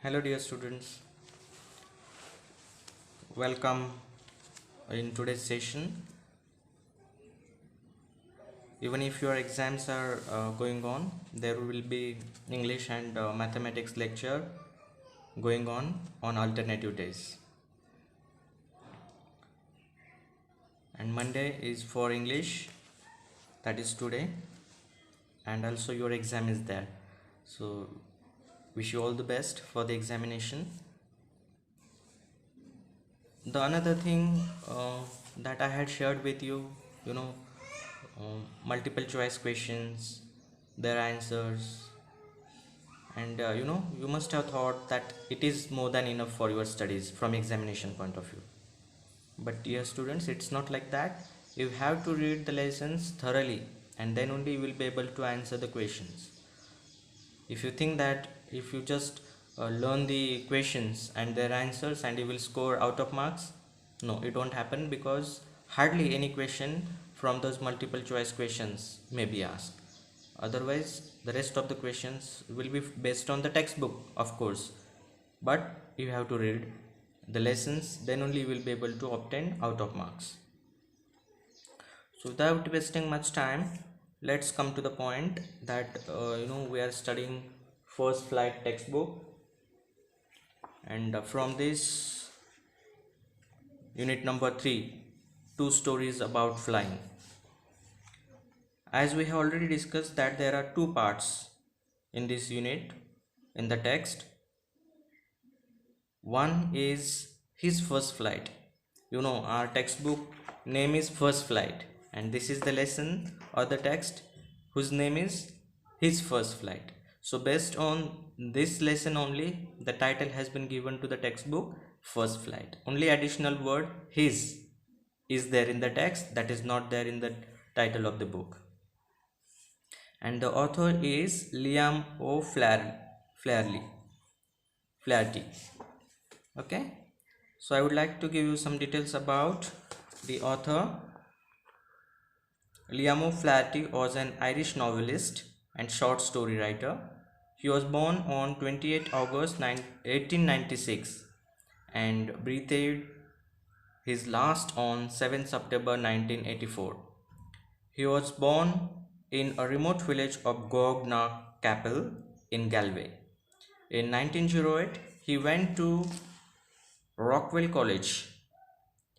Hello dear students, welcome in today's session. Even if your exams are going on, there will be English and mathematics lecture going on alternative days. And Monday is for English, that is today, and also your exam is there. So wish you all the best for the examination. The another thing that I had shared with you, you know, multiple choice questions, their answers, and you must have thought that it is more than enough for your studies from examination point of view. But dear students, it's not like that. You have to read the lessons thoroughly, and then only you will be able to answer the questions. If you think that if you just learn the questions and their answers and you will score out of marks, no, it won't happen, because hardly any question from those multiple choice questions may be asked. Otherwise the rest of the questions will be based on the textbook, of course, but you have to read the lessons, then only you will be able to obtain out of marks. So without wasting much time, let's come to the point that we are studying first flight textbook, and from this unit number 3, two stories about flying. As we have already discussed that there are two parts in this unit in the text. One is his first flight. Our textbook name is First Flight, and this is the lesson or the text whose name is His First Flight. So based on this lesson only, the title has been given to the textbook First Flight. Only additional word his is there in the text, that is not there in the title of the book. And the author is Liam O'Flaherty. Okay, so I would like to give you some details about the author. Liam O'Flaherty was an Irish novelist and short story writer. He was born on 28 August 1896 and breathed his last on 7 September 1984. He was born in a remote village of Gough-na-Capel in Galway. In 1908, he went to Rockwell College.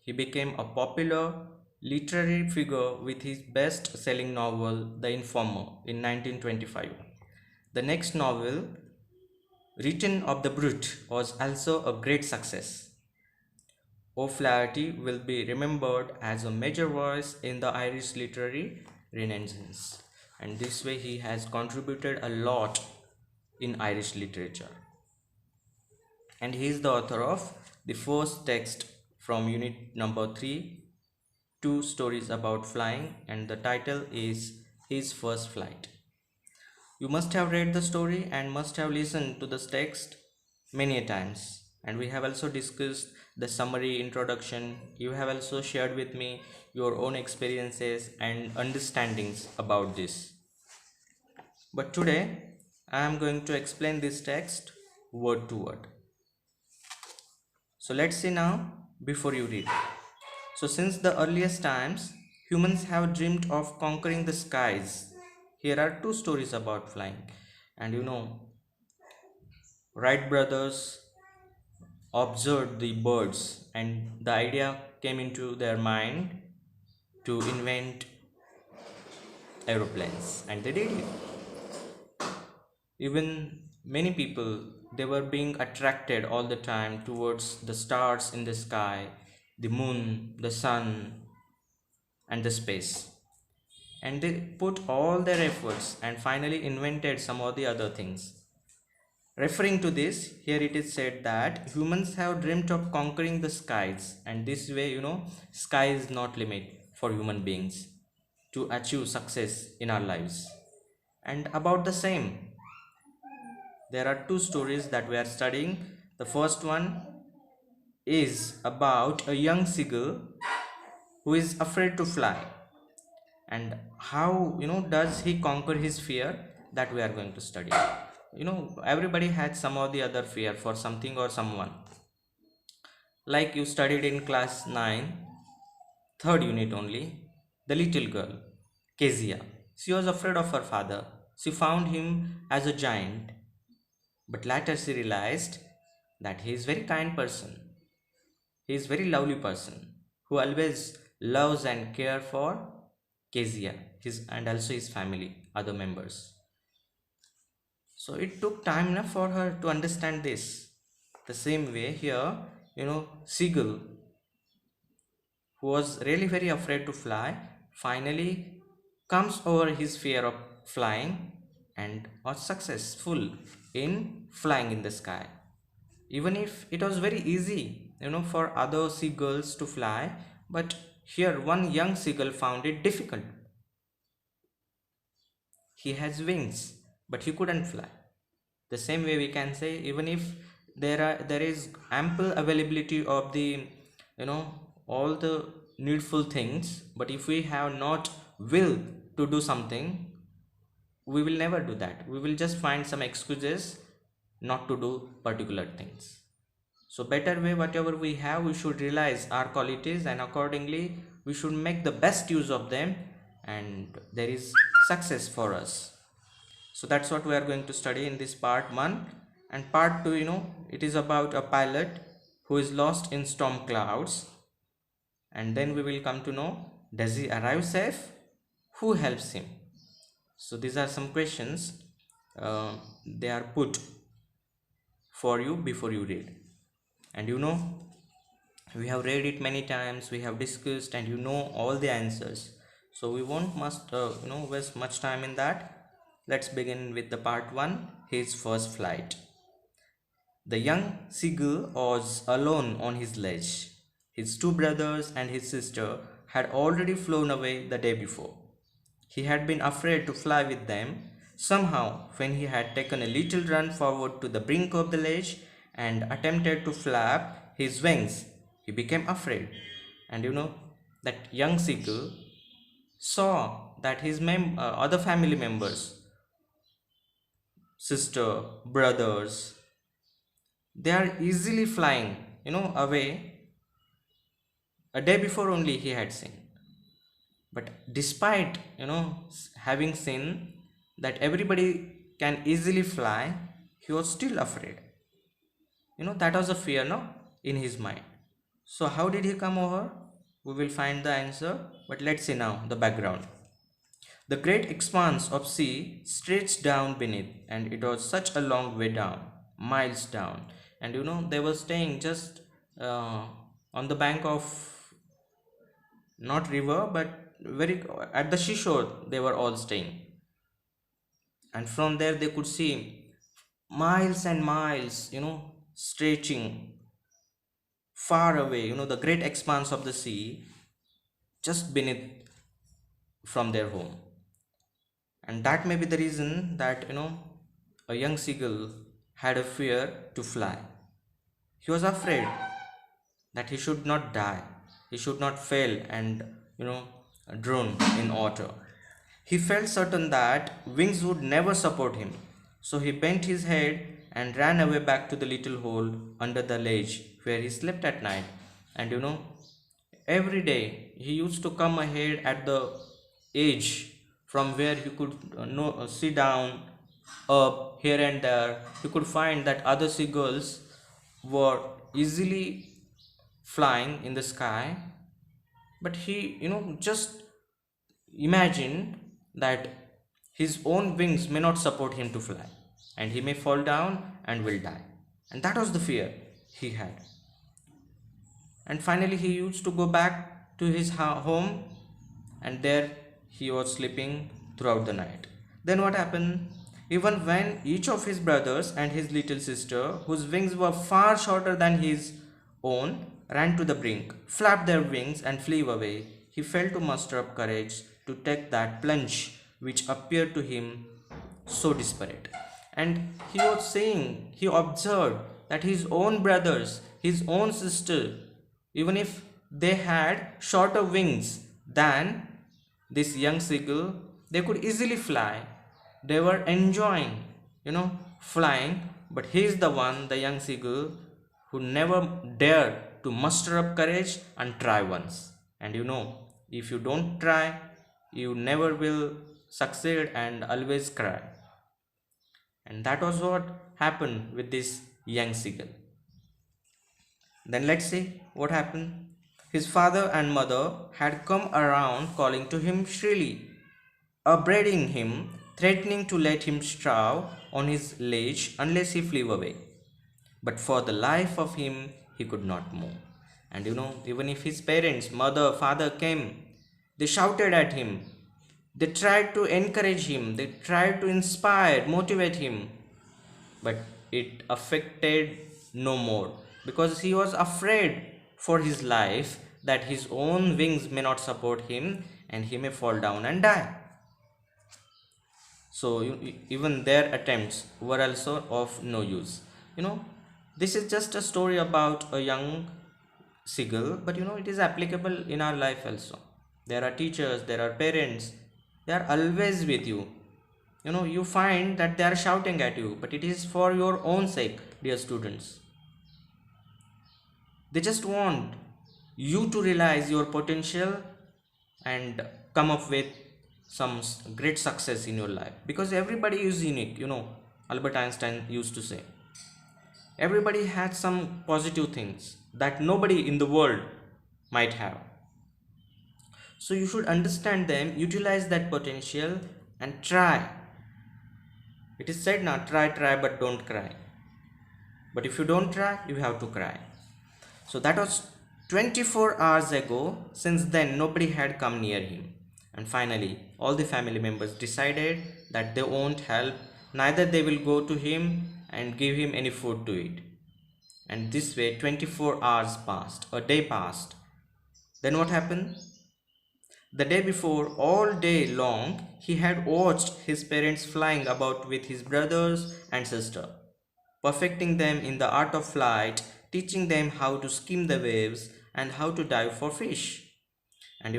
He became a popular literary figure with his best-selling novel, The Informer, in 1925. The next novel, Return of the Brute, was also a great success. O'Flaherty will be remembered as a major voice in the Irish literary renaissance, and this way he has contributed a lot in Irish literature. And he is the author of the first text from unit number 3, two stories about flying, and the title is His First Flight. You must have read the story and must have listened to this text many times, and we have also discussed the summary introduction. You have also shared with me your own experiences and understandings about this. But today I am going to explain this text word to word. So let's see now before you read. So since the earliest times, humans have dreamed of conquering the skies. Here are two stories about flying. And Wright brothers observed the birds, and the idea came into their mind to invent aeroplanes, and they did it. Even many people, they were being attracted all the time towards the stars in the sky, the moon, the sun, and the space, and they put all their efforts and finally invented some of the other things. Referring to this, here it is said that humans have dreamt of conquering the skies, and this way, sky is not limit for human beings to achieve success in our lives. And about the same, there are two stories that we are studying. The first one is about a young seagull who is afraid to fly, and how does he conquer his fear, that we are going to study. everybody had some or the other fear for something or someone. Like you studied in class 9, third unit only, the little girl, Kezia. She was afraid of her father. She found him as a giant, but later she realized that he is very kind person. He is very lovely person who always loves and care for Kezia, his and also his family, other members. So it took time enough for her to understand this. The same way here, Seagull, who was really very afraid to fly, finally comes over his fear of flying and was successful in flying in the sky. Even if it was very easy, for other seagulls to fly, but here one young seagull found it difficult. He has wings, but he couldn't fly. The same way we can say, even if there is ample availability of the all the needful things, but if we have not will to do something, we will never do that. We will just find some excuses not to do particular things. So better way, whatever we have, we should realize our qualities and accordingly we should make the best use of them, and there is success for us. So that's what we are going to study in this part 1. And part 2, it is about a pilot who is lost in storm clouds, and then we will come to know, does he arrive safe, who helps him. So these are some questions, they are put for you before you read. And we have read it many times, we have discussed, and all the answers, so we won't must waste much time in that. Let's begin with the part 1, his first flight. The young seagull was alone on his ledge. His 2 brothers and his sister had already flown away the day before. He had been afraid to fly with them. Somehow, when he had taken a little run forward to the brink of the ledge and attempted to flap his wings, he became afraid. And that young seagull saw that his other family members, sister, brothers, they are easily flying, away. A day before only he had seen. But despite, having seen that everybody can easily fly, he was still afraid. That was a fear, no, in his mind. So how did he come over? We will find the answer, but let's see now the background. The great expanse of sea stretched down beneath, and it was such a long way down, miles down. And they were staying just on the bank of, not river, but very at the seashore they were all staying. And from there they could see miles and miles, stretching far away, the great expanse of the sea just beneath from their home. And that may be the reason that a young seagull had a fear to fly. He was afraid that he should not die, he should not fail and drown in water. He felt certain that wings would never support him, so he bent his head and ran away back to the little hole under the ledge where he slept at night. And every day he used to come ahead at the edge from where he could sit down up here and there. He could find that other seagulls were easily flying in the sky, but he just imagined that his own wings may not support him to fly, and he may fall down and will die. And that was the fear he had. And finally he used to go back to his home, and there he was sleeping throughout the night. Then what happened? Even when each of his brothers and his little sister, whose wings were far shorter than his own, ran to the brink, flapped their wings and flew away, he failed to muster up courage to take that plunge which appeared to him so desperate. And he was saying, he observed that his own brothers, his own sister, even if they had shorter wings than this young seagull, they could easily fly. They were enjoying, flying, but he is the one, the young seagull, who never dared to muster up courage and try once. And if you don't try, you never will succeed and always cry. And that was what happened with this young seagull. Then let's see what happened. His father and mother had come around calling to him shrilly, upbraiding him, threatening to let him starve on his ledge unless he flew away. But for the life of him, he could not move. And even if his parents, mother, father came, they shouted at him. They tried to encourage him, they tried to inspire, motivate him, but it affected no more because he was afraid for his life that his own wings may not support him and he may fall down and die. So even their attempts were also of no use. You know, this is just a story about a young seagull, but it is applicable in our life also. There are teachers, there are parents, they are always with you. You find that they are shouting at you, but it is for your own sake, dear students. They just want you to realize your potential and come up with some great success in your life, because everybody is unique. Albert Einstein used to say everybody has some positive things that nobody in the world might have. So you should understand them, utilize that potential and try. It is said now, try but don't cry. But if you don't try, you have to cry. So that was 24 hours ago. Since then, nobody had come near him. And finally, all the family members decided that they won't help, neither they will go to him and give him any food to eat. And this way, 24 hours passed, a day passed. Then what happened? The day before, all day long, he had watched his parents flying about with his brothers and sister, perfecting them in the art of flight, teaching them how to skim the waves and how to dive for fish. And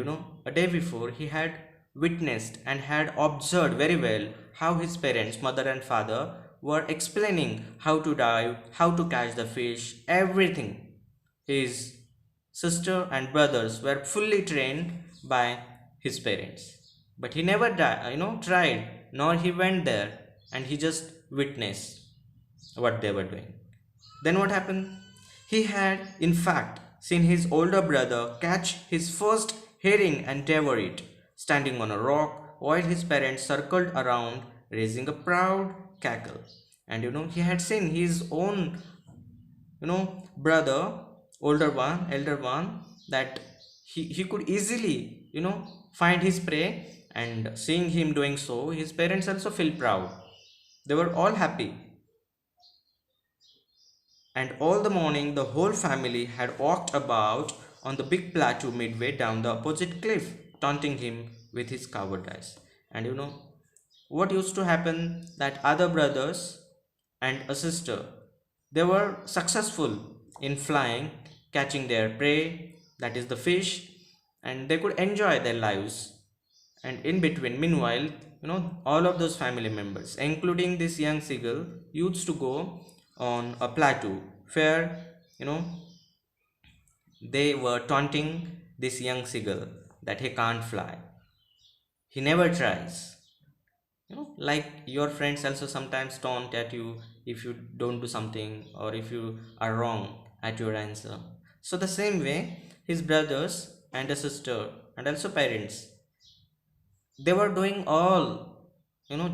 a day before, he had witnessed and had observed very well how his parents, mother and father, were explaining how to dive, how to catch the fish, everything. His sister and brothers were fully trained by his parents. But he never tried, nor he went there, and he just witnessed what they were doing. Then what happened? He had, in fact, seen his older brother catch his first herring and devour it, standing on a rock while his parents circled around, raising a proud cackle. And he had seen his own, brother, elder one, that he could easily, find his prey, and seeing him doing so, his parents also feel proud. They were all happy. And all the morning, the whole family had walked about on the big plateau midway down the opposite cliff, taunting him with his cowardice. And what used to happen, that other brothers and a sister, they were successful in flying, catching their prey, that is the fish, and they could enjoy their lives. And in between, meanwhile, all of those family members, including this young seagull, used to go on a plateau where they were taunting this young seagull that he can't fly, he never tries. Like your friends also sometimes taunt at you if you don't do something, or if you are wrong at your answer. So the same way, his brothers and a sister and also parents, they were doing all,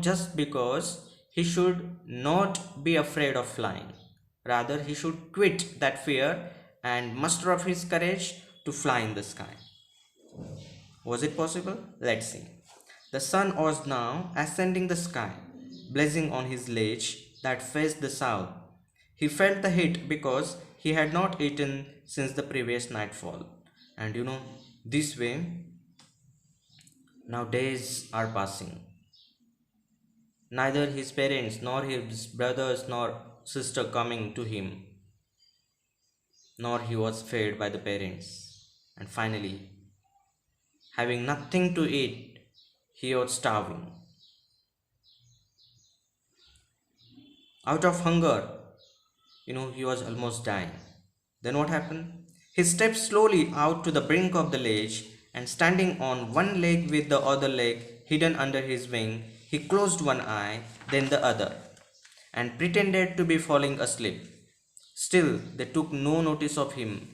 just because he should not be afraid of flying. Rather, he should quit that fear and muster up his courage to fly in the sky. Was it possible? Let's see. The sun was now ascending the sky, blazing on his ledge that faced the south. He felt the heat because he had not eaten since the previous nightfall. And this way, now days are passing. Neither his parents, nor his brothers, nor sister coming to him, nor he was fed by the parents. And finally, having nothing to eat, he was starving. Out of hunger, he was almost dying. Then what happened? He stepped slowly out to the brink of the ledge, and standing on one leg with the other leg hidden under his wing, he closed one eye, then the other, and pretended to be falling asleep. Still, they took no notice of him.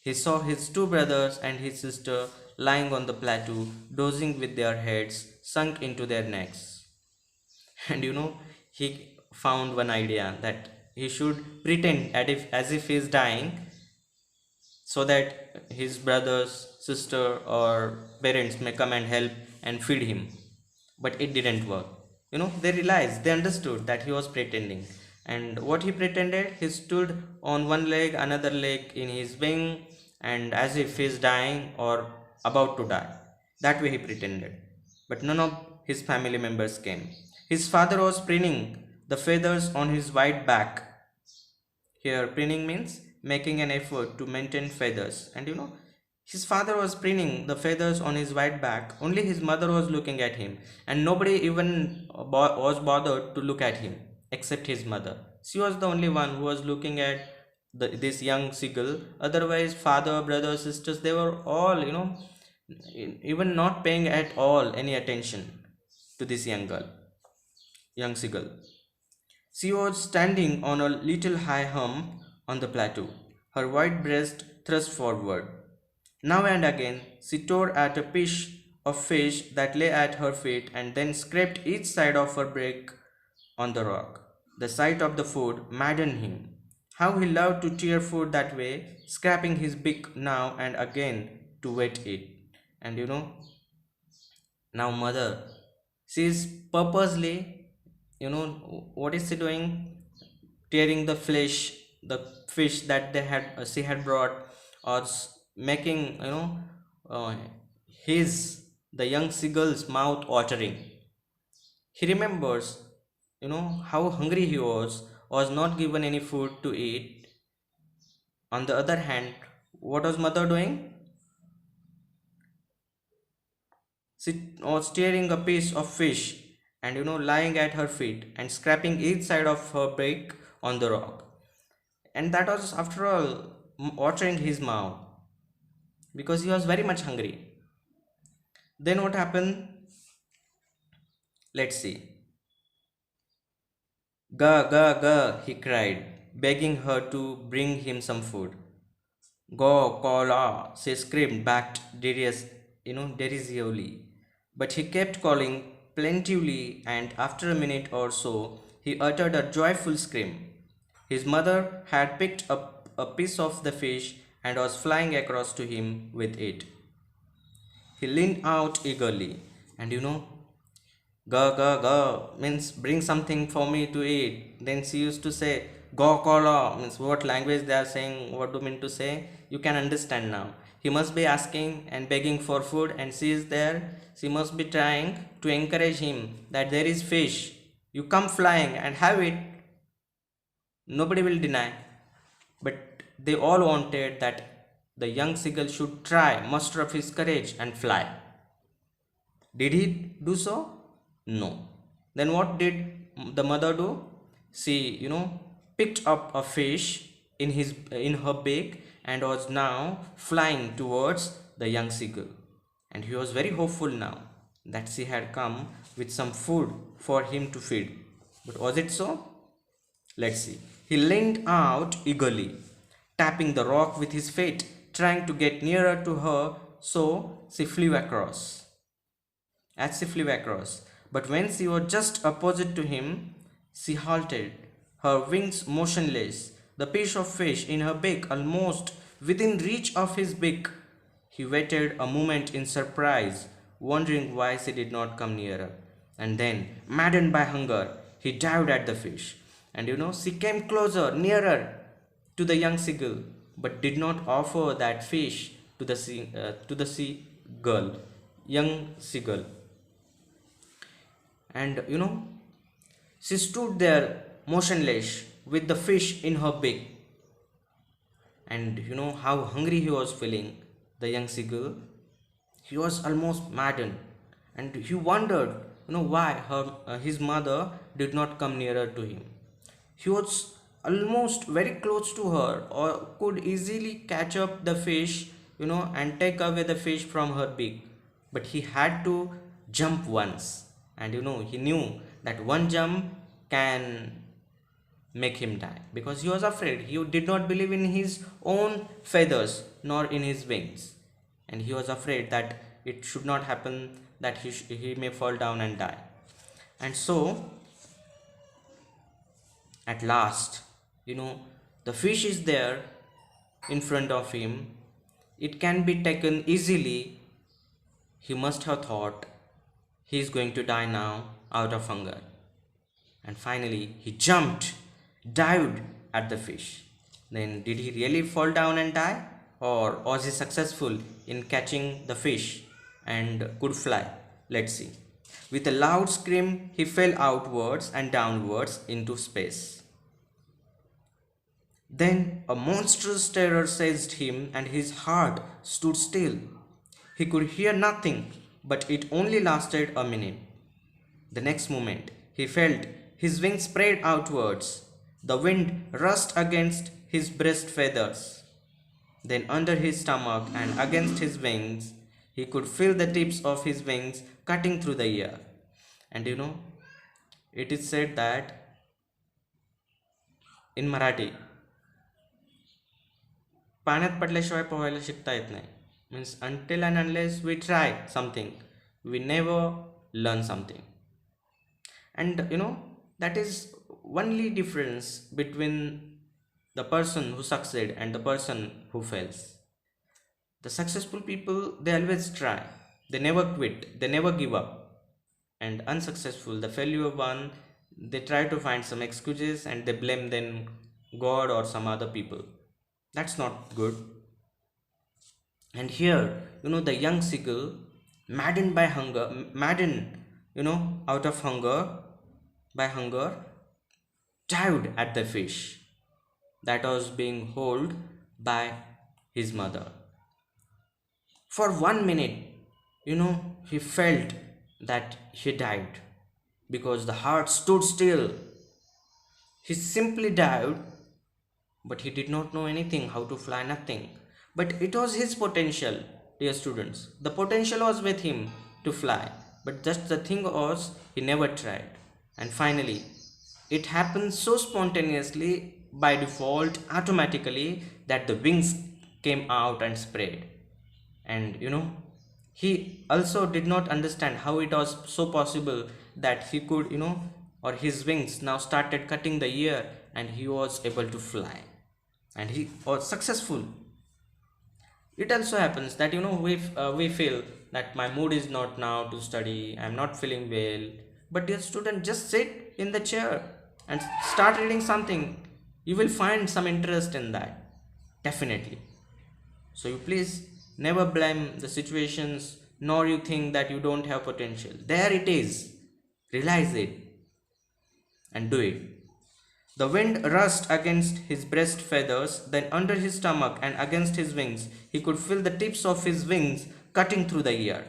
He saw his two brothers and his sister lying on the plateau, dozing with their heads sunk into their necks. And he found one idea that he should pretend as if he is dying, so that his brothers, sister, or parents may come and help and feed him. But it didn't work. They realized, they understood that he was pretending. And what he pretended, he stood on one leg, another leg in his wing, and as if he is dying or about to die. That way he pretended. But none of his family members came. His father was preening the feathers on his white back. Here, preening means making an effort to maintain feathers. And his father was preening the feathers on his white back. Only his mother was looking at him, and nobody even was bothered to look at him except his mother. She was the only one who was looking at this young seagull. Otherwise, father, brothers, sisters, they were all, even not paying at all any attention to this young seagull. She was standing on a little high hump on the plateau, her white breast thrust forward. Now and again she tore at a piece of fish that lay at her feet and then scraped each side of her beak on the rock. The sight of the food maddened him. How he loved to tear food that way, scraping his beak now and again to wet it. And now mother, she is purposely, what is she doing? Tearing the flesh, the fish that she had brought, or making uh, his the young seagull's mouth watering. He remembers how hungry he was not given any food to eat. On the other hand, what was mother doing? She was tearing a piece of fish and lying at her feet and scraping each side of her beak on the rock. And that was, after all, watering his mouth, because he was very much hungry. Then what happened? Let's see. Ga, ga, ga, he cried, begging her to bring him some food. Go, kola, she screamed back derisively. But he kept calling plaintively, and after a minute or so, he uttered a joyful scream. His mother had picked up a piece of the fish and was flying across to him with it. He leaned out eagerly, and ga ga ga means bring something for me to eat. Then she used to say go kola, means what language they are saying, what do mean to say, you can understand now. He must be asking and begging for food, and she is there. She must be trying to encourage him that there is fish. You come flying and have it. Nobody will deny. But they all wanted that the young seagull should try, muster up his courage and fly. Did he do so? No. Then what did the mother do? She, picked up a fish in her beak and was now flying towards the young seagull. And he was very hopeful now that she had come with some food for him to feed. But was it so? Let's see. He leaned out eagerly, tapping the rock with his feet, trying to get nearer to her, so she flew across. As she flew across, but when she was just opposite to him, she halted, her wings motionless, the piece of fish in her beak almost within reach of his beak. He waited a moment in surprise, wondering why she did not come nearer. And then, maddened by hunger, he dived at the fish. And she came closer, nearer to the young seagull, but did not offer that fish to the seagull, young seagull. And she stood there motionless with the fish in her beak. And how hungry he was feeling, the young seagull. He was almost maddened, and he wondered, why his mother did not come nearer to him. He was almost very close to her, or could easily catch up the fish, and take away the fish from her beak. But he had to jump once, and he knew that one jump can make him die, because he was afraid. He did not believe in his own feathers nor in his wings, and he was afraid that it should not happen, that he may fall down and die. And so at last, the fish is there in front of him. It can be taken easily. He must have thought he is going to die now out of hunger. And finally, he jumped, dived at the fish. Then, did he really fall down and die? Or was he successful in catching the fish and could fly? Let's see. With a loud scream, he fell outwards and downwards into space. Then a monstrous terror seized him, and his heart stood still. He could hear nothing, but it only lasted a minute. The next moment, he felt his wings spread outwards. The wind rushed against his breast feathers. Then, under his stomach and against his wings, he could feel the tips of his wings cutting through the air. And it is said that in Marathi, पाण्यात पडल्याशिवाय पोहायला शिकता येत नाही. Means until and unless we try something, we never learn something. And that is only difference between the person who succeed and the person who fails. The successful people, they always try, they never quit, they never give up. And unsuccessful, the failure one, they try to find some excuses and they blame then God or some other people. That's not good. And here, the young seagull, maddened by hunger, out of hunger, by hunger, dived at the fish that was being held by his mother. For 1 minute, he felt that he died, because the heart stood still. He simply dived, but he did not know anything, how to fly, nothing. But it was his potential, dear students. The potential was with him to fly, but just the thing was, he never tried. And finally, it happened so spontaneously, by default, automatically, that the wings came out and spread. And he also did not understand how it was so possible that he could, or his wings now started cutting the air and he was able to fly. And he was successful. It also happens that we feel that my mood is not now to study, I am not feeling well. But dear student, just sit in the chair and start reading something. You will find some interest in that, definitely. So you please never blame the situations, nor you think that you don't have potential. There it is. Realize it and do it. The wind rushed against his breast feathers, then under his stomach and against his wings. He could feel the tips of his wings cutting through the air.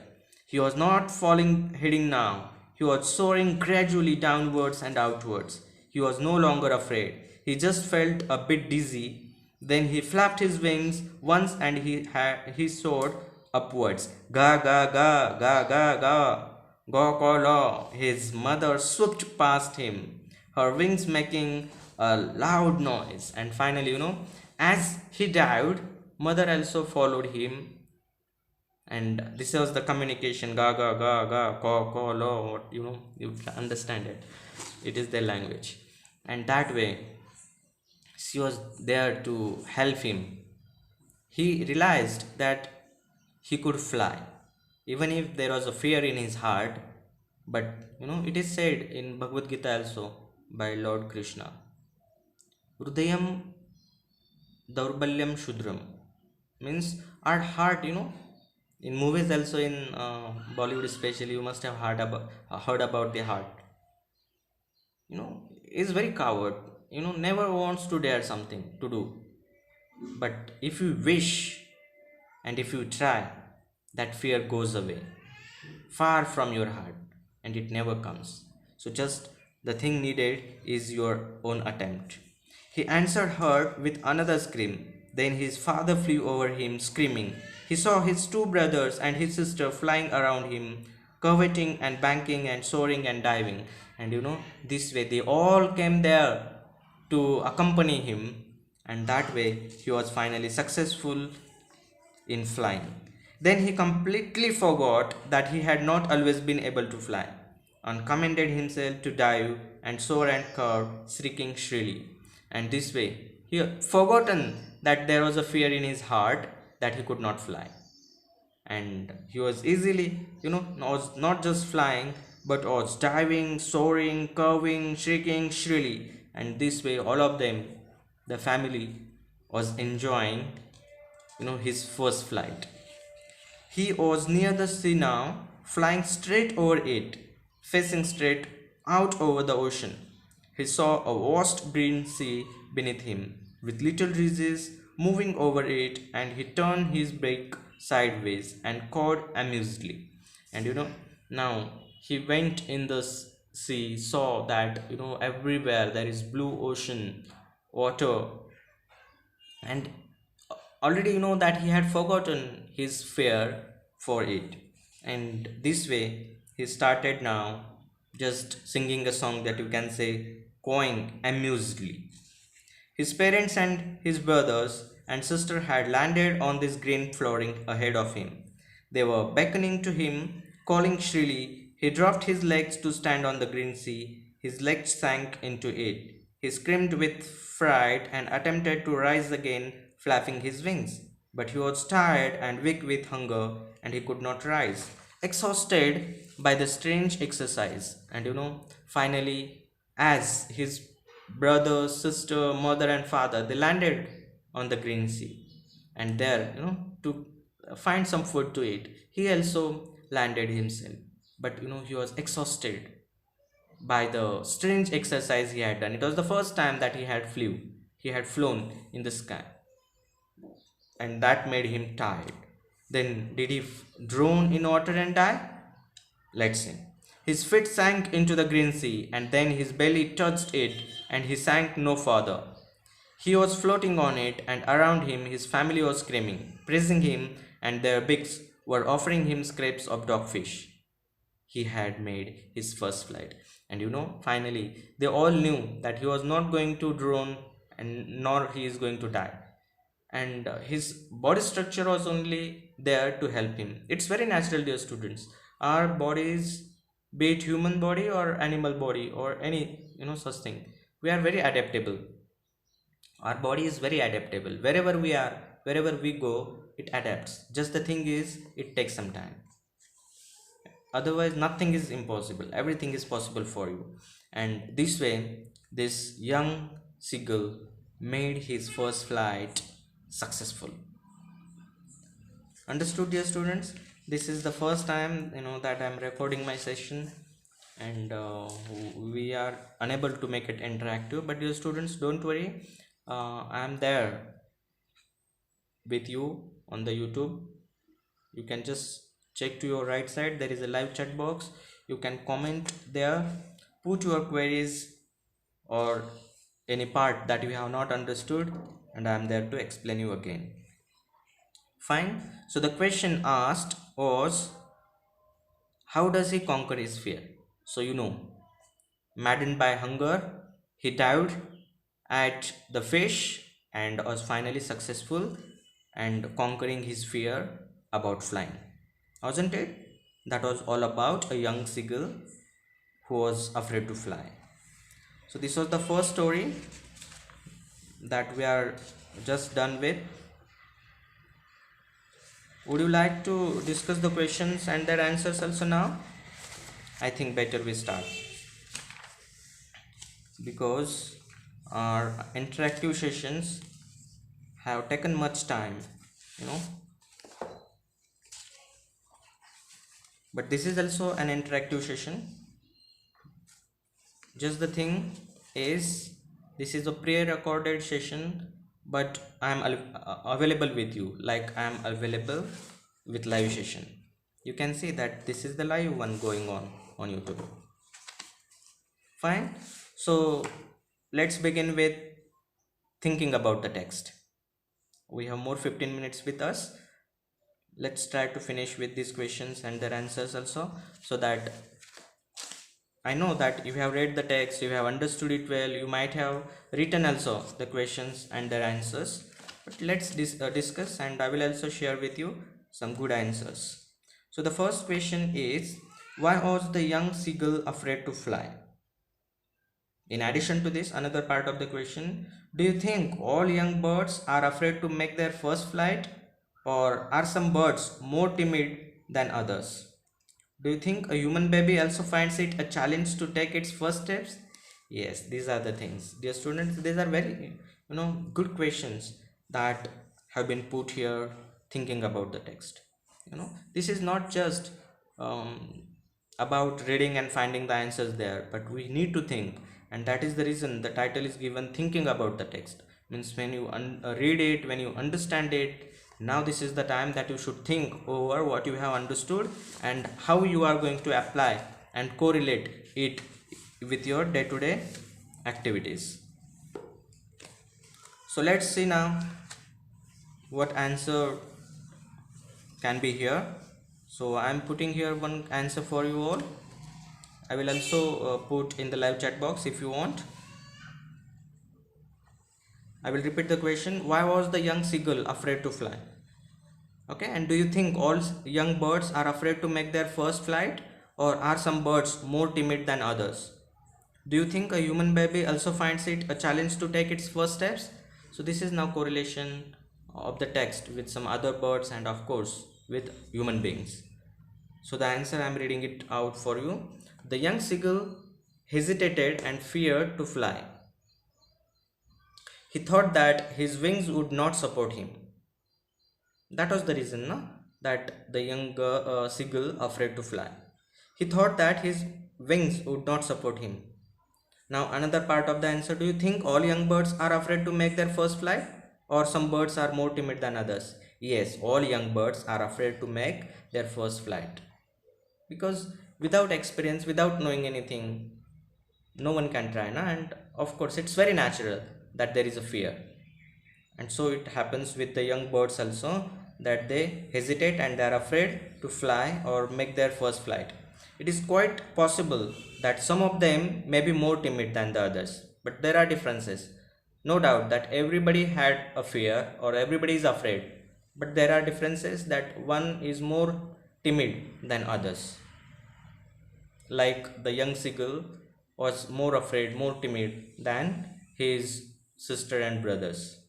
He was not falling heading now. He was soaring gradually downwards and outwards. He was no longer afraid. He just felt a bit dizzy. Then he flapped his wings once and he soared upwards. Ga ga ga ga ga ga. Go ko. His mother swooped past him, her wings making a loud noise. And finally, as he dived, mother also followed him. And this was the communication, ga ga ga ga, ko lo. You understand it. It is their language. And that way, she was there to help him. He realized that he could fly, even if there was a fear in his heart. But it is said in Bhagavad Gita also by Lord Krishna, Hrudayam Daurbalyam Shudram, means our heart, in movies also, in Bollywood especially, you must have heard about the heart. Is very coward, never wants to dare something to do. But if you wish and if you try, that fear goes away far from your heart and it never comes. So just The thing needed is your own attempt. He answered her with another scream. Then his father flew over him, screaming. He saw his two brothers and his sister flying around him, curveting and banking and soaring and diving. And this way they all came there to accompany him, and that way he was finally successful in flying. Then he completely forgot that he had not always been able to fly, and commended himself to dive and soar and curve, shrieking shrilly. And this way, he had forgotten that there was a fear in his heart that he could not fly. And he was easily, was not just flying, but was diving, soaring, curving, shrieking shrilly. And this way, all of them, the family, was enjoying his first flight. He was near the sea now, flying straight over it, facing straight out over the ocean. He saw a vast green sea beneath him, with little ridges moving over it, and he turned his beak sideways and cawed amusedly. And now he went in the sea, saw that everywhere there is blue ocean, water, and already that he had forgotten his fear for it. And this way he started now just singing a song that you can say cawing amusedly. His parents and his brothers and sister had landed on this green flooring ahead of him. They were beckoning to him, calling shrilly. He dropped his legs to stand on the green sea. His legs sank into it. He screamed with fright and attempted to rise again, flapping his wings. But he was tired and weak with hunger, and he could not rise, exhausted by the strange exercise. And finally, as his brother, sister, mother, and father, they landed on the green sea, and there, to find some food to eat, he also landed himself. But he was exhausted by the strange exercise he had done. It was the first time that he had flown in the sky, and that made him tired. Then did he drown in water and die? Let's see. His feet sank into the green sea, and then his belly touched it, and he sank no further. He was floating on it, and around him his family was screaming, praising him, and their beaks were offering him scraps of dogfish. He had made his first flight. And finally, they all knew that he was not going to drown, and nor he is going to die. And his body structure was only there to help him. It's very natural, dear students. Our bodies, be it human body or animal body or any such thing, we are very adaptable. Our body is very adaptable. Wherever we are, wherever we go, it adapts. Just the thing is, it takes some time. Otherwise, nothing is impossible. Everything is possible for you. And this way, this young seagull made his first flight successful. Understood, dear students? This is the first time that I'm recording my session, and we are unable to make it interactive. But dear students, don't worry. I am there with you on the YouTube. You can just check to your right side. There is a live chat box. You can comment there, put your queries or any part that you have not understood, and I am there to explain you again. Fine. So the question asked was, how does he conquer his fear? So maddened by hunger, he dived at the fish and was finally successful and conquering his fear about flying. Wasn't it? That was all about a young seagull who was afraid to fly. So this was the first story that we are just done with. Would you like to discuss the questions and their answers also now? I think better we start, because our interactive sessions have taken much time, but this is also an interactive session. Just the thing is, this is a pre-recorded session, but I am available with you, like I am available with live session. You can see that this is the live one going on YouTube. Fine. So let's begin with thinking about the text. We have more 15 minutes with us. Let's try to finish with these questions and their answers also, so that I know that if you have read the text, you have understood it well, you might have written also the questions and their answers. But let's discuss, and I will also share with you some good answers. So the first question is, why was the young seagull afraid to fly? In addition to this, another part of the question, do you think all young birds are afraid to make their first flight, or are some birds more timid than others? Do you think a human baby also finds it a challenge to take its first steps? Yes, these are the things. Dear students, these are very, good questions that have been put here thinking about the text. This is not just um, about reading and finding the answers there, but we need to think, and that is the reason the title is given thinking about the text. Means when you read it, when you understand it, now this is the time that you should think over what you have understood and how you are going to apply and correlate it with your day-to-day activities. So let's see now what answer can be here. So I'm putting here one answer for you all. I will also put in the live chat box if you want. I will repeat the question. Why was the young seagull afraid to fly? Okay, and do you think all young birds are afraid to make their first flight, or are some birds more timid than others? Do you think a human baby also finds it a challenge to take its first steps? So this is now correlation of the text with some other birds and of course with human beings. So the answer, I am reading it out for you. The young seagull hesitated and feared to fly. He thought that his wings would not support him. That was the reason, no? That the young seagull afraid to fly. He thought that his wings would not support him. Now another part of the answer, do you think all young birds are afraid to make their first flight, or some birds are more timid than others? Yes, all young birds are afraid to make their first flight. Because without experience, without knowing anything, no one can try, na? And of course it's very natural that there is a fear. And so it happens with the young birds also, that they hesitate and they are afraid to fly or make their first flight. It is quite possible that some of them may be more timid than the others, but there are differences. No doubt that everybody had a fear or everybody is afraid, but there are differences that one is more timid than others. Like the young seagull was more afraid, more timid than his sister and brothers.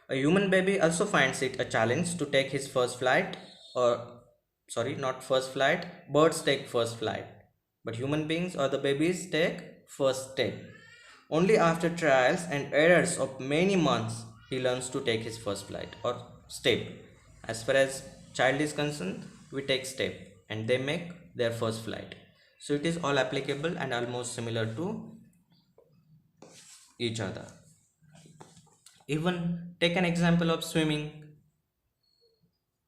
A human baby also finds it a challenge to take his first flight, or sorry, not first flight, birds take first flight, but human beings or the babies take first step. Only after trials and errors of many months he learns to take his first flight or step. As far as child is concerned, we take step and they make their first flight. So it is all applicable and almost similar to each other. Even take an example of swimming.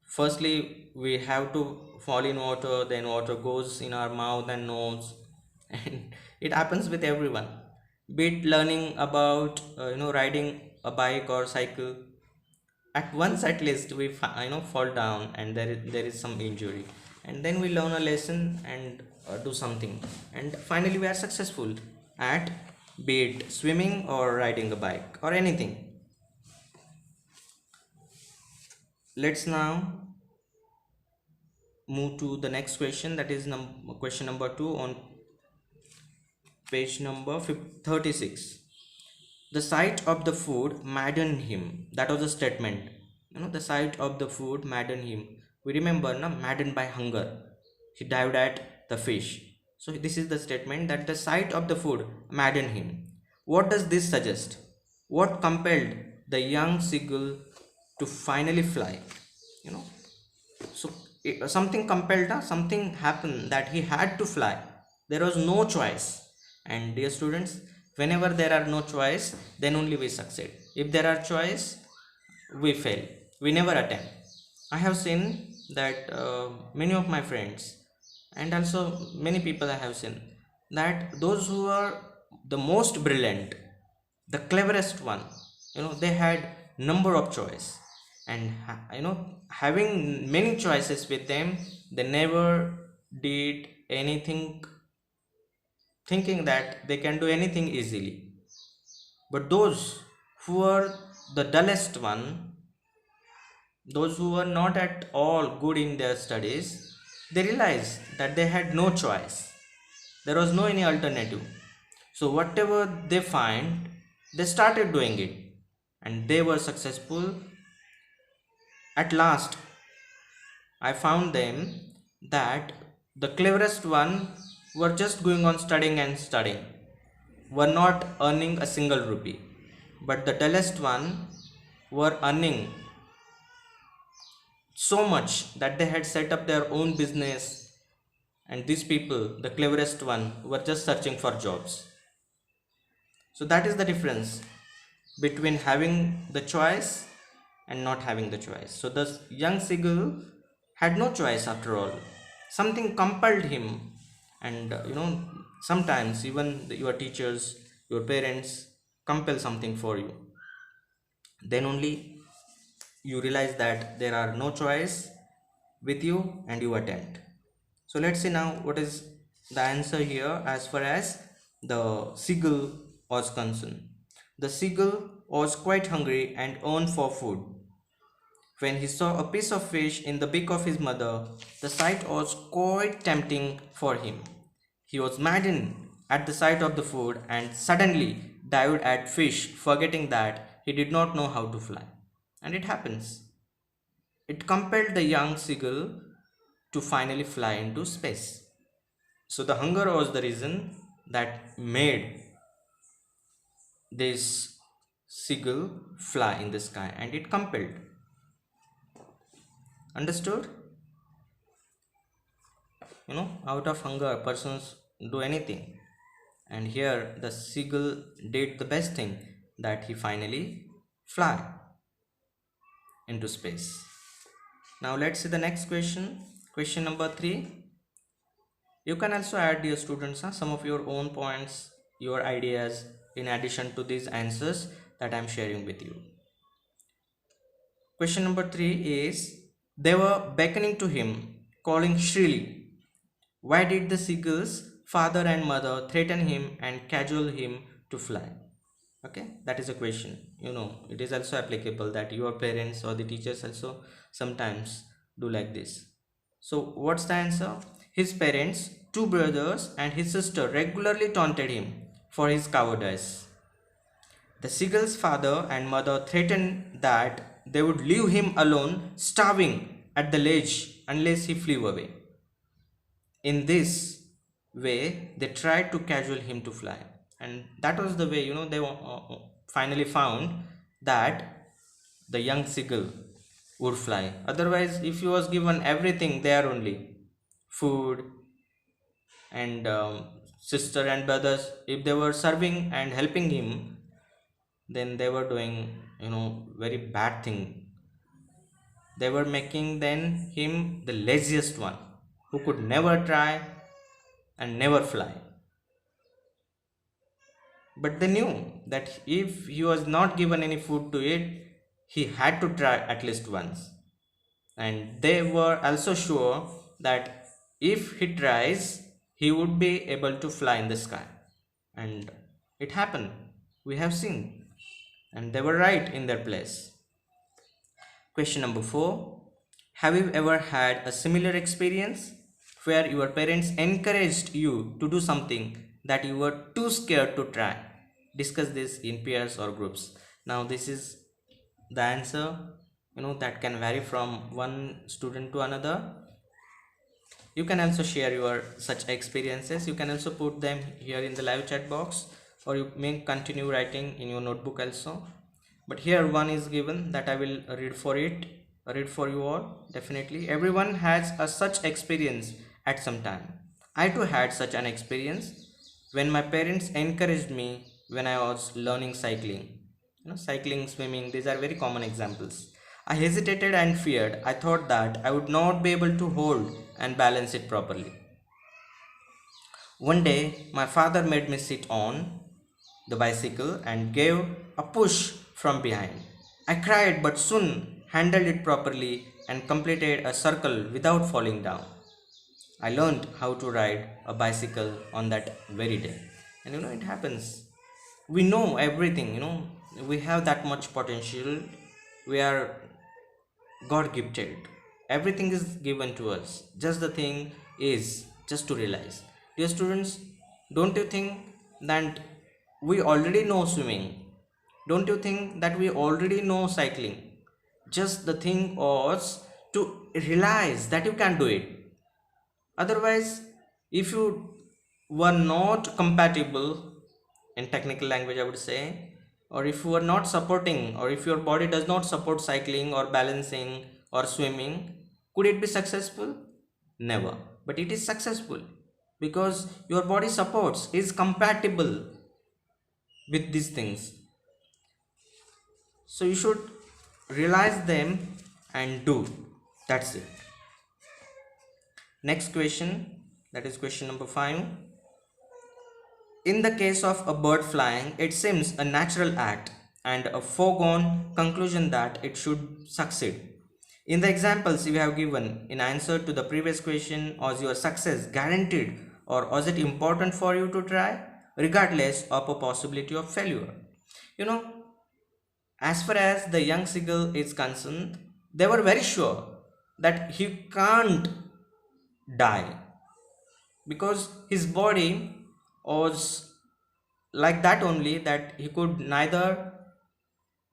Firstly, we have to fall in water, then water goes in our mouth and nose, and it happens with everyone. Be it learning about riding a bike or cycle. At once, at least, we fall down and there is some injury, and then we learn a lesson and do something, and finally we are successful at, be it swimming or riding a bike or anything. Let's now move to the next question, that is question number 2 on page number 36. The sight of the food maddened him. That was a statement. The sight of the food maddened him. We remember, maddened by hunger. He dived at the fish. So this is the statement, that the sight of the food maddened him. What does this suggest? What compelled the young seagull to finally fly? So something compelled, something happened that he had to fly. There was no choice. And dear students, whenever there are no choice, then only we succeed. If there are choice, we fail. We never attempt. I have seen that many of my friends and also many people I have seen, that those who were the most brilliant, the cleverest one, they had number of choice, and having many choices with them, they never did anything thinking that they can do anything easily. But those who were the dullest one, those who were not at all good in their studies, they realized that they had no choice. There was no any alternative. So whatever they find, they started doing it, and they were successful. At last, I found them that the cleverest one were just going on studying and studying, were not earning a single rupee. But the dullest one were earning so much that they had set up their own business, and these people, the cleverest one, were just searching for jobs. So that is the difference between having the choice and not having the choice. So the young Sigil had no choice after all. Something compelled him, and sometimes even your teachers, your parents compel something for you. Then only you realize that there are no choice with you and you attempt. So let's see now what is the answer here as far as the seagull was concerned. The seagull was quite hungry and yearned for food. When he saw a piece of fish in the beak of his mother, the sight was quite tempting for him. He was maddened at the sight of the food and suddenly dived at fish, forgetting that he did not know how to fly. And it happens. It compelled the young seagull to finally fly into space. So the hunger was the reason that made this seagull fly in the sky, and it compelled. Understood? Out of hunger persons do anything, and here the seagull did the best thing, that he finally fly into space. Now let's see the next question. Question number 3. You can also add, dear students, some of your own points, your ideas in addition to these answers that I'm sharing with you. Question number 3 is, they were beckoning to him, calling shrilly. Why did the seagull's father and mother threaten him and cajole him to fly? Okay, that is a question. It is also applicable that your parents or the teachers also sometimes do like this. So what's the answer? His parents, two brothers, and his sister regularly taunted him for his cowardice. The seagull's father and mother threatened that they would leave him alone, starving at the ledge, unless he flew away. In this way, they tried to cajole him to fly, and that was the way they finally found that the young seagull would fly. Otherwise, if he was given everything there only, food and sister and brothers, if they were serving and helping him, then they were doing very bad thing. They were making then him the laziest one, who could never try and never fly. But they knew that if he was not given any food to eat, he had to try at least once. And they were also sure that if he tries, he would be able to fly in the sky. And it happened. We have seen. And they were right in their place. Question number 4. Have you ever had a similar experience where your parents encouraged you to do something that you were too scared to try? Discuss this in pairs or groups. Now this is the answer, that can vary from one student to another. You can also share your such experiences. You can also put them here in the live chat box, or you may continue writing in your notebook also. But here one is given that I will read for you all. Definitely everyone has a such experience at some time. I too had such an experience when my parents encouraged me when I was learning cycling. Cycling, swimming, these are very common examples. I hesitated and feared. I thought that I would not be able to hold and balance it properly. One day, my father made me sit on the bicycle and gave a push from behind. I cried but soon handled it properly and completed a circle without falling down. I learned how to ride a bicycle on that very day. And it happens. We know everything, we have that much potential. We are God gifted. Everything is given to us. Just the thing is just to realize. Dear students, don't you think that we already know swimming? Don't you think that we already know cycling? Just the thing was to realize that you can do it. Otherwise, if you were not compatible in technical language, I would say, or if you are not supporting, or if your body does not support cycling or balancing or swimming, could it be successful? Never. But it is successful because your body supports, is compatible with these things. So you should realize them and do. That's it. Next question, that is question number 5. In the case of a bird flying, it seems a natural act and a foregone conclusion that it should succeed. In the examples we have given in answer to the previous question, was your success guaranteed or was it important for you to try regardless of a possibility of failure? You know, as far as the young seagull is concerned, they were very sure that he can't die because his body was like that only, that he could neither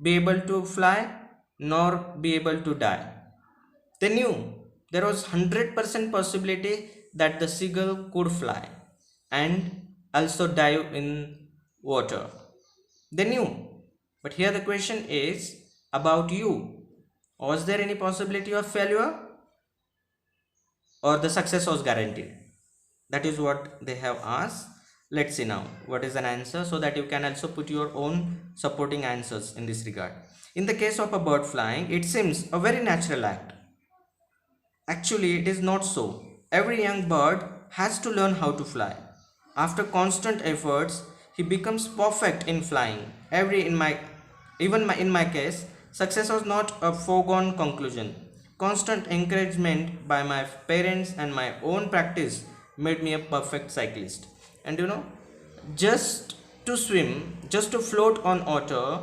be able to fly nor be able to die. They knew there was 100% possibility that the seagull could fly and also dive in water. They knew. But here the question is about you. Was there any possibility of failure or the success was guaranteed? That is what they have asked. Let's see now what is an answer, so that you can also put your own supporting answers in this regard. In the case of a bird flying, it seems a very natural act. Actually, it is not so. Every young bird has to learn how to fly. After constant efforts, he becomes perfect in flying. In my case, success was not a foregone conclusion. Constant encouragement by my parents and my own practice made me a perfect cyclist. And just to swim, just to float on water,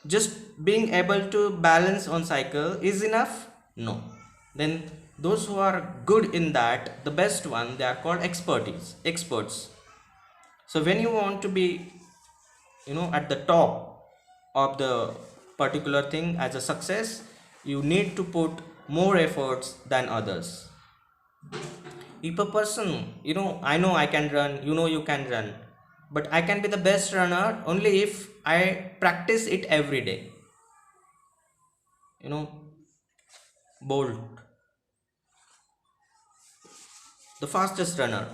just being able to balance on cycle is enough? No. Then those who are good in that, the best one, they are called experts. So when you want to be at the top of the particular thing as a success, you need to put more efforts than others. If a person, I know I can run, you can run, but I can be the best runner only if I practice it every day. Bolt, the fastest runner,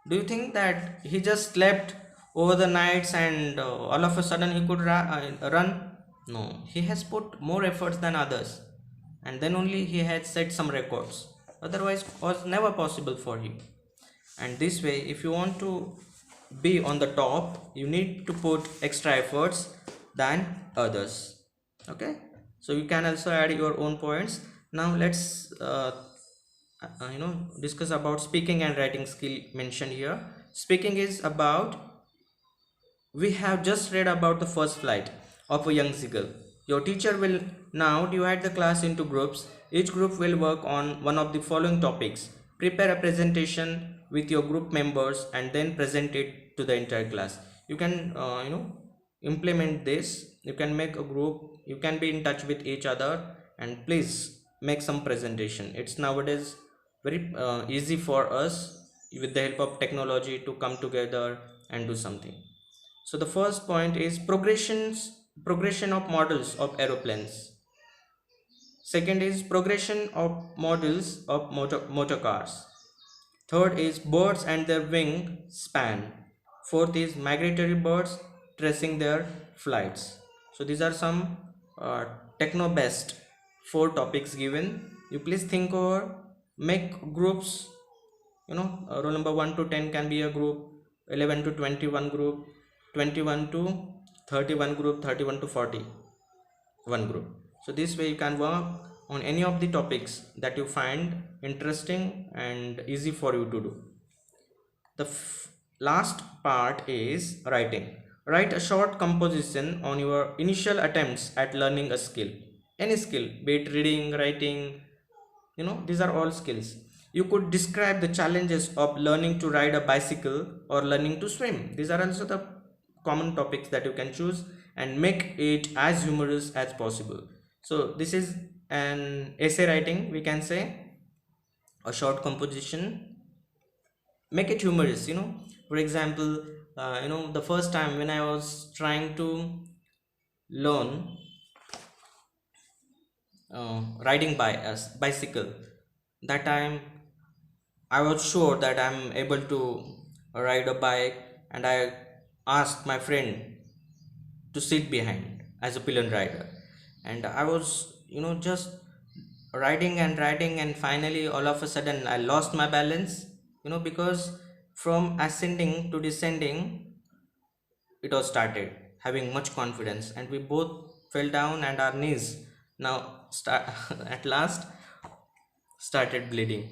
do you think that he just slept over the nights and all of a sudden he could run? No, he has put more efforts than others, and then only he had set some records. Otherwise, was never possible for him. And this way, if you want to be on the top, you need to put extra efforts than others. Okay, so you can also add your own points. Now let's discuss about speaking and writing skill mentioned here. Speaking is about, we have just read about the first flight of a young seagull. Your teacher will now divide the class into groups. Each group will work on one of the following topics. Prepare a presentation with your group members and then present it to the entire class. You can implement this. You can make a group, you can be in touch with each other, and please make some presentation. It's nowadays very easy for us with the help of technology to come together and do something. So the first point is progression of models of aeroplanes. Second is progression of models of motor cars. Third is birds and their wing span. Fourth is migratory birds tracing their flights. So these are some techno best 4 topics given. You please think over, make groups, roll number 1 to 10 can be a group, 11 to 21 group, 21 to 31 group, 31 to 40 one group. So this way you can work on any of the topics that you find interesting and easy for you to do. The last part is writing. Write a short composition on your initial attempts at learning a skill, any skill, be it reading, writing, these are all skills. You could describe the challenges of learning to ride a bicycle or learning to swim. These are also the common topics that you can choose, and make it as humorous as possible. So this is an essay writing, we can say, a short composition. Make it humorous. For example, the first time when I was trying to learn riding by a bicycle, that time I was sure that I'm able to ride a bike, and I asked my friend to sit behind as a pillion rider. And I was, just riding and riding, and finally, all of a sudden, I lost my balance, because from ascending to descending, it was started having much confidence, and we both fell down, and our knees now start at last started bleeding.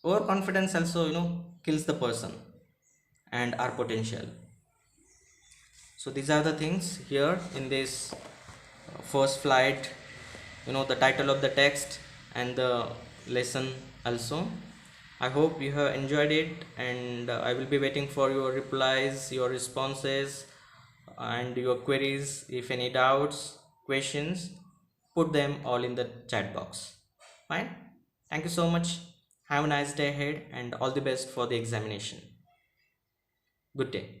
Overconfidence also, kills the person and our potential. So these are the things here in this first flight, the title of the text and the lesson also. I hope you have enjoyed it, and I will be waiting for your replies, your responses, and your queries. If any doubts, questions, put them all in the chat box. Fine. Thank you so much. Have a nice day ahead, and all the best for the examination. Good day.